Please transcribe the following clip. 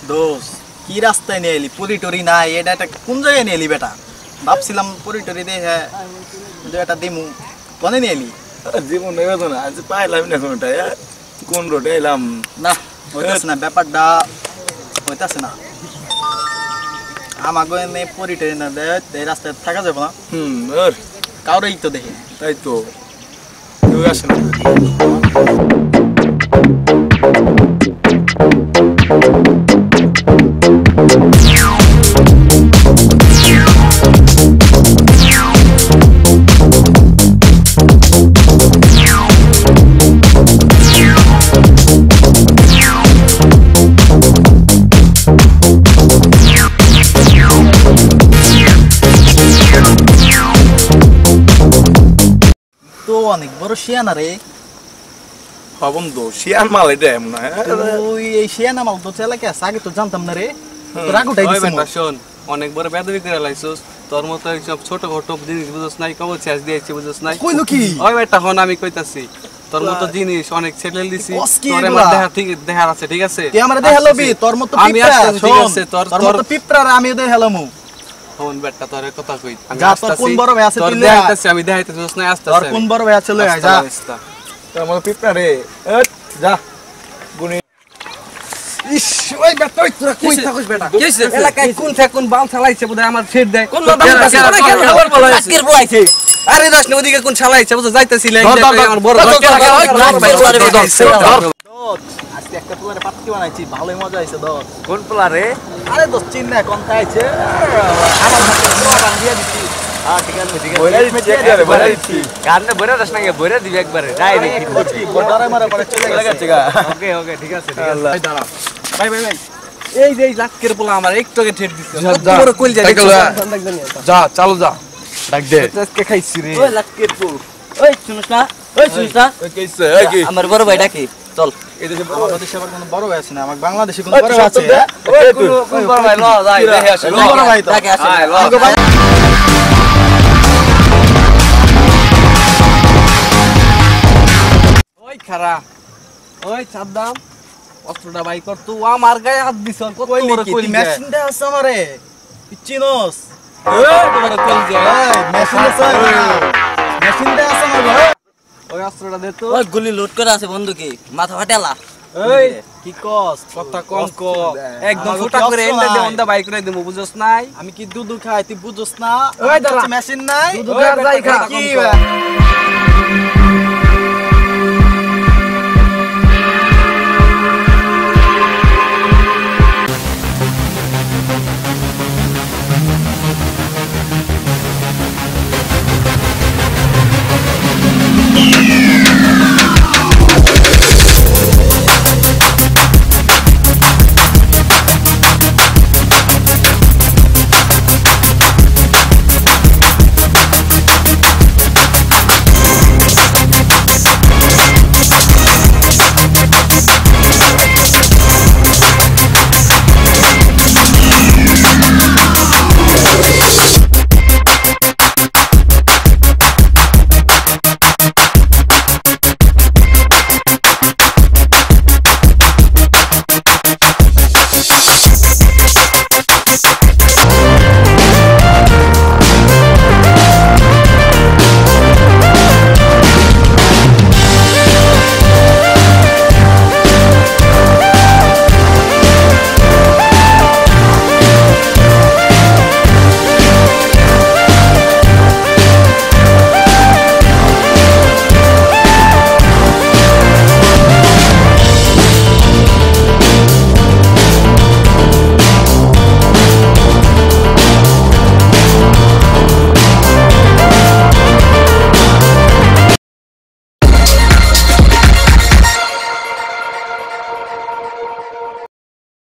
দোস্ত কি রাস্তায় নিয়ে এলি পুরি টুরি নাই এটা একটা কোন জায়গায় নিয়ে এলি বেটা ভাবছিলাম পুরি টুরি দেখে এটা দিমু কোনে নিয়ে এলি জীবন নেবে তো না আজ পাইলাম না কোনটা কোন রোডে এলাম না হইতাছে না ব্যাপারটা হইতাছে না আমাকে এনে পুরি টুরি না দেয় এই রাস্তায় থাকা যাবে না ওর কাউরেই তো দেখি তাই তো কেউ আসে না তো অনেক বড় শিয়ানা রে বন্ধু শিয়ান মাল এটা এমন তুই এই শিয়ানা মাল তো এলাকায় আছে আগে তো জানতাম না রে তোর আগে উঠাই দিছিস শোন অনেক বড় বেদবি করে লাইছস তোর মতো সব ছোট ছোট জিনিস বুঝছ নাই কবর শেষ দিয়েছি বুঝছ নাই কইলো কি ওই বেটা হন আমি কইতাছি তোর মতো জিনিস অনেক সেটেল দিছি তোর আমার দেখা ঠিক দেখার আছে ঠিক আছে তুই আমারে দেখালবি তোর মতো আমি পিপড়া আসতে ঠিক আছে তোর মতো পিপড়া আমি দেখালামু হন বেটা তোর কথা কই আমি যা তোর কোন বড় ভাই আছে তোর তুই দেখাইতাছি আমি দেখাইতাছি বুঝছ নাই আসতে তোর কোন বড় ভাই আছে লই যা তোর মতো পিপড়া রে যা গুনি ইস ওই বেটা তুই তোরা কই থাকিস বেটা কিছে এলাকায় কোন থেকে কোন বাল চালাইছে বুঝাই আমার ছেড় দেয় কোন বাল খবর বলাইছে আজকের বলাইছে আরে দাস না ওদিকে কোন চালাইছে বুঝা যাইতাছিল আমার বড় আজকে একটা পোলারে পাত্তি বানাইছি ভালোই মজা হইছে দোস্ত কোন পোলা রে আরে দোস্ত চিন না কোন খাইছে আমার হাতে পোলা বানিয়ে দিছি ঠিক আছে বইরা দিচ্ছি কারণে বইরা দাস না বইরা দিবি একবারে ডাইরেক্ট বড়ারে মারা পরে চলে গেছে ওকে ওকে ঠিক আছে দাঁড়া ভাই এই যে লাক্কের পোলা আমার একটু আগে ঠেট দিছে কত বড় কইল যায় যা চালু যা ডাক দে আজকে খাইছি রে ওই লাক্কের পুল ওই শুনিস না ওই কইছে কি আমার বড় ভাই ডাকে চল এই দেশে বাংলাদেশে আবার কোনো বড় ভাই আছে না আমার বাংলাদেশে কোনো বড় ভাই আছে ওই কোন বড় ভাই ল যাই দেখে আসি বড় ভাই তো ডাকে আসে ওই খারা ওই সাদ্দাম অস্ত্রটা বাই কর তুই আমার গায়ে হাত দিছ কত বড় কইল যায় মেশিনটা আছে আমারে চিনোস ওই বড় কইল যায় মেশিনটা আছে আমার ভাই ওই অস্ত্রটা দে তো ওই গুলি লোড করে আছে বন্ধুকে মাথা ফাটালা এই কি কস কথা কম ক একদম ফুটা করে এন্ডা দে অন্দা বাই করে দেবো বুঝছস নাই আমি কি দুধ খাই তুই বুঝছস না ওই দাঁড়া। মেশিন নাই দুধ খাওয়ার যাই খা। কি